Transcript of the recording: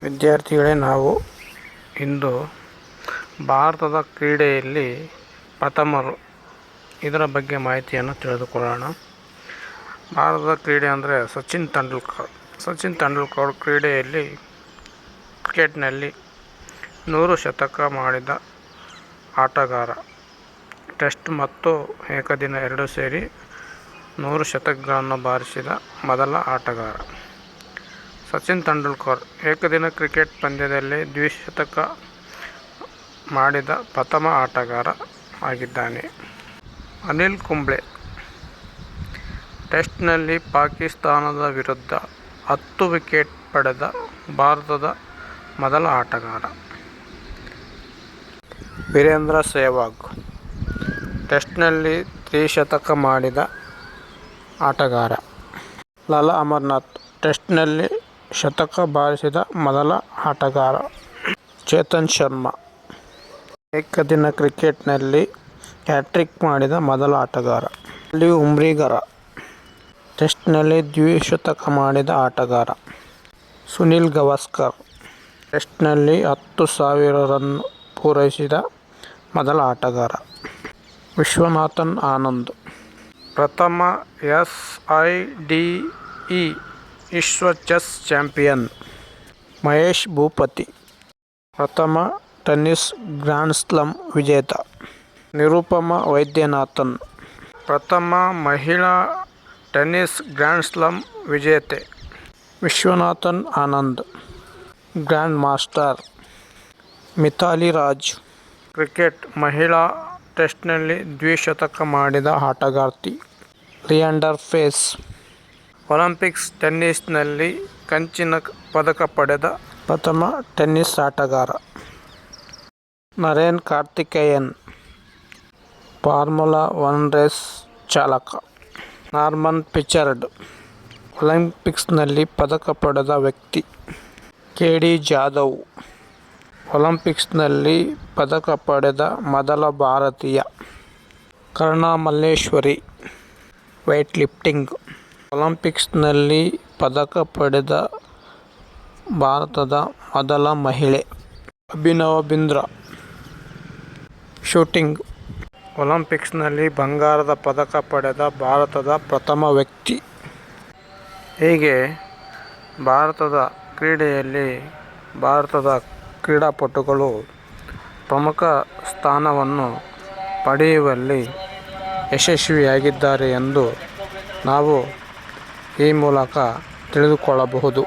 ವಿದ್ಯಾರ್ಥಿಗಳೇ, ನಾವು ಇಂದು ಭಾರತದ ಕ್ರೀಡೆಯಲ್ಲಿ ಪ್ರಥಮರು ಇದರ ಬಗ್ಗೆ ಮಾಹಿತಿಯನ್ನು ತಿಳಿದುಕೊಳ್ಳೋಣ. ಭಾರತದ ಕ್ರೀಡೆ ಅಂದರೆ ಸಚಿನ್ ತೆಂಡೂಲ್ಕರ್ ಕ್ರೀಡೆಯಲ್ಲಿ ಕ್ರಿಕೆಟ್ನಲ್ಲಿ 100 ಶತಕ ಮಾಡಿದ ಆಟಗಾರ. ಟೆಸ್ಟ್ ಮತ್ತು ಏಕದಿನ ಎರಡೂ ಸೇರಿ 100 ಶತಕಗಳನ್ನು ಬಾರಿಸಿದ ಮೊದಲ ಆಟಗಾರ. ಸಚಿನ್ ತೆಂಡೂಲ್ಕರ್ ಏಕದಿನ ಕ್ರಿಕೆಟ್ ಪಂದ್ಯದಲ್ಲಿ ದ್ವಿಶತಕ ಮಾಡಿದ ಪ್ರಥಮ ಆಟಗಾರ ಆಗಿದ್ದಾನೆ. ಅನಿಲ್ ಕುಂಬ್ಳೆ ಟೆಸ್ಟ್ನಲ್ಲಿ ಪಾಕಿಸ್ತಾನದ ವಿರುದ್ಧ 10 ವಿಕೆಟ್ ಪಡೆದ ಭಾರತದ ಮೊದಲ ಆಟಗಾರ. ವೀರೇಂದ್ರ ಸೆಹ್ವಾಗ್ ಟೆಸ್ಟ್ನಲ್ಲಿ ತ್ರಿಶತಕ ಮಾಡಿದ ಆಟಗಾರ. ಲಾಲಾ ಅಮರನಾಥ್ ಟೆಸ್ಟ್ನಲ್ಲಿ ಶತಕ ಬಾರಿಸಿದ ಮೊದಲ ಆಟಗಾರ. ಚೇತನ್ ಶರ್ಮಾ ಏಕದಿನ ಕ್ರಿಕೆಟ್ನಲ್ಲಿ ಹ್ಯಾಟ್ರಿಕ್ ಮಾಡಿದ ಮೊದಲ ಆಟಗಾರ. ಅಲಿ ಉಮ್ರಿಗರ ಟೆಸ್ಟ್ನಲ್ಲಿ ದ್ವಿಶತಕ ಮಾಡಿದ ಆಟಗಾರ. ಸುನಿಲ್ ಗವಾಸ್ಕರ್ ಟೆಸ್ಟ್ನಲ್ಲಿ 10,000 ರನ್ ಪೂರೈಸಿದ ಮೊದಲ ಆಟಗಾರ. ವಿಶ್ವನಾಥನ್ ಆನಂದ್ ಪ್ರಥಮ SIDE ವಿಶ್ವ ಚೆಸ್ ಚಾಂಪಿಯನ್. ಮಹೇಶ್ ಭೂಪತಿ ಪ್ರಥಮ ಟೆನ್ನಿಸ್ ಗ್ರ್ಯಾನ್ಸ್ಲಾಮ್ ವಿಜೇತ. ನಿರುಪಮಾ ವೈದ್ಯನಾಥನ್ ಪ್ರಥಮ ಮಹಿಳಾ ಟೆನ್ನಿಸ್ ಗ್ರ್ಯಾನ್ಸ್ಲಾಮ್ ವಿಜೇತೆ. Viswanathan Anand grandmaster. Mithali Raj cricket ಮಹಿಳಾ ಟೆಸ್ಟ್ನಲ್ಲಿ ದ್ವಿಶತಕ ಮಾಡಿದ ಆಟಗಾರ್ತಿ. ಲಿಯಾಂಡರ್ ಪೇಸ್ ಒಲಿಂಪಿಕ್ಸ್ ಟೆನ್ನಿಸ್ನಲ್ಲಿ ಕಂಚಿನ ಪದಕ ಪಡೆದ ಪ್ರಥಮ ಟೆನ್ನಿಸ್ ಆಟಗಾರ. ನರೇನ್ ಕಾರ್ತಿಕೇಯನ್ ಫಾರ್ಮುಲಾ 1 ರೇಸ್ ಚಾಲಕ. ನಾರ್ಮನ್ ಪಿಚರ್ಡ್ ಒಲಿಂಪಿಕ್ಸ್ನಲ್ಲಿ ಪದಕ ಪಡೆದ ವ್ಯಕ್ತಿ. KD ಜಾಧವ್ ಒಲಿಂಪಿಕ್ಸ್ನಲ್ಲಿ ಪದಕ ಪಡೆದ ಮೊದಲ ಭಾರತೀಯ. ಕರ್ಣ ಮಲ್ಲೇಶ್ವರಿ ವೇಟ್ ಲಿಫ್ಟಿಂಗ್ ಒಲಿಂಪಿಕ್ಸ್ನಲ್ಲಿ ಪದಕ ಪಡೆದ ಭಾರತದ ಮೊದಲ ಮಹಿಳೆ. ಅಭಿನವ್ ಬಿಂದ್ರಾ ಶೂಟಿಂಗ್ ಒಲಿಂಪಿಕ್ಸ್ನಲ್ಲಿ ಬಂಗಾರದ ಪದಕ ಪಡೆದ ಭಾರತದ ಪ್ರಥಮ ವ್ಯಕ್ತಿ. ಹೀಗೆ ಭಾರತದ ಕ್ರೀಡೆಯಲ್ಲಿ ಭಾರತದ ಕ್ರೀಡಾಪಟುಗಳು ಪ್ರಮುಖ ಸ್ಥಾನವನ್ನು ಪಡೆಯುವಲ್ಲಿ ಯಶಸ್ವಿಯಾಗಿದ್ದಾರೆ ಎಂದು ನಾವು ಈ ಮೂಲಕ ತಿಳಿದುಕೊಳ್ಳಬಹುದು.